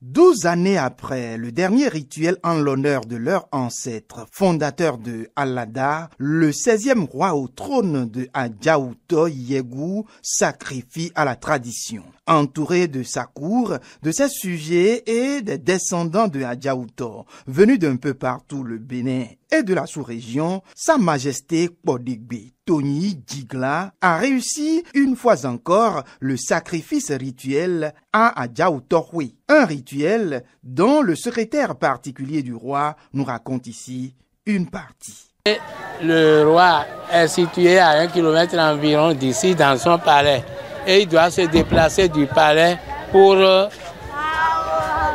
12 années après le dernier rituel en l'honneur de leur ancêtre fondateur de Alada, le 16e roi au trône de Adjaouto Yegou sacrifie à la tradition. Entouré de sa cour, de ses sujets et des descendants de Adjaouto, venus d'un peu partout le Bénin et de la sous-région, Sa Majesté Kpodigbe Tony Djigla a réussi une fois encore le sacrifice rituel à Adjaoutohui. Un rituel dont le secrétaire particulier du roi nous raconte ici une partie. Le roi est situé à 1 kilomètre environ d'ici dans son palais et il doit se déplacer du palais pour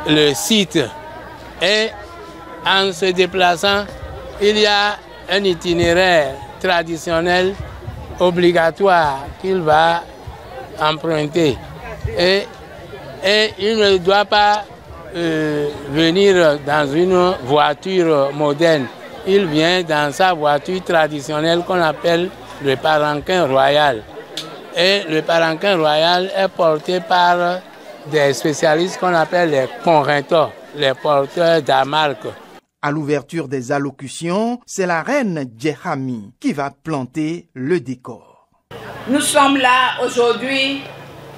le site. Et en se déplaçant, il y a un itinéraire traditionnel obligatoire qu'il va emprunter. Et il ne doit pas venir dans une voiture moderne. Il vient dans sa voiture traditionnelle qu'on appelle le palanquin royal. Et le palanquin royal est porté par des spécialistes qu'on appelle les conrentors, les porteurs d'amarques. À l'ouverture des allocutions, c'est la reine Djehami qui va planter le décor. Nous sommes là aujourd'hui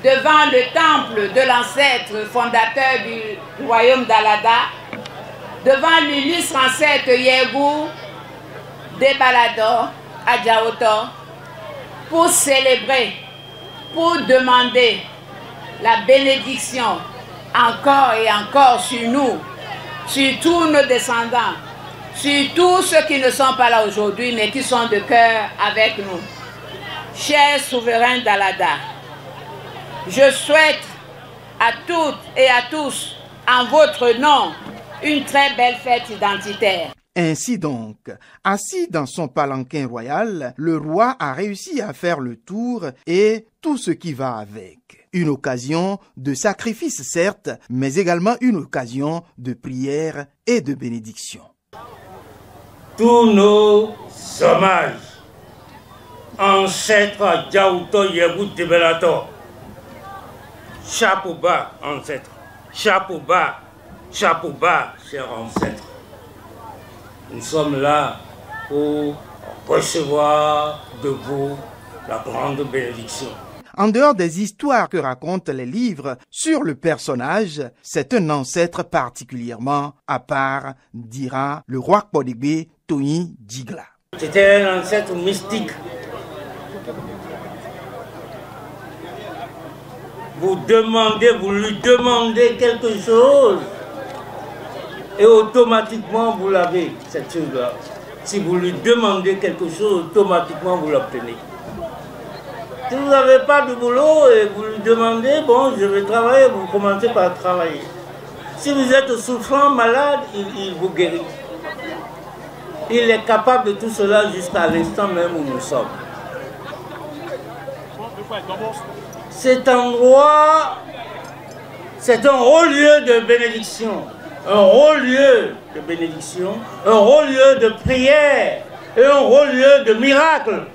devant le temple de l'ancêtre fondateur du royaume d'Alada, devant l'illustre ancêtre Yegou des Balador, Adjaouto, pour célébrer, pour demander la bénédiction encore et encore sur nous, sur tous nos descendants, sur tous ceux qui ne sont pas là aujourd'hui, mais qui sont de cœur avec nous. Chers souverains d'Alada, je souhaite à toutes et à tous, en votre nom, une très belle fête identitaire. Ainsi donc, assis dans son palanquin royal, le roi a réussi à faire le tour et tout ce qui va avec. Une occasion de sacrifice certes, mais également une occasion de prière et de bénédiction. Tous nos hommages, ancêtres Adjaouto Yegou Tebelato, chapeau bas, ancêtres, chapeau bas, chers ancêtres. Nous sommes là pour recevoir de vous la grande bénédiction. En dehors des histoires que racontent les livres sur le personnage, c'est un ancêtre particulièrement à part, dira le roi Kpodigbe Tony Djigla. C'était un ancêtre mystique. Vous lui demandez quelque chose et automatiquement vous l'avez, cette chose-là. Si vous lui demandez quelque chose, automatiquement vous l'obtenez. Si vous n'avez pas de boulot et vous lui demandez, bon, je vais travailler, vous commencez par travailler. Si vous êtes souffrant, malade, il vous guérit. Il est capable de tout cela jusqu'à l'instant même où nous sommes. Cet endroit, c'est un haut lieu de bénédiction, un haut lieu de bénédiction, un haut lieu de prière et un haut lieu de miracle.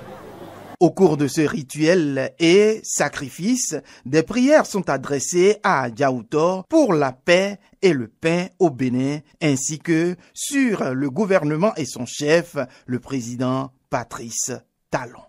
Au cours de ce rituel et sacrifice, des prières sont adressées à Adjaouto pour la paix et le pain au Bénin, ainsi que sur le gouvernement et son chef, le président Patrice Talon.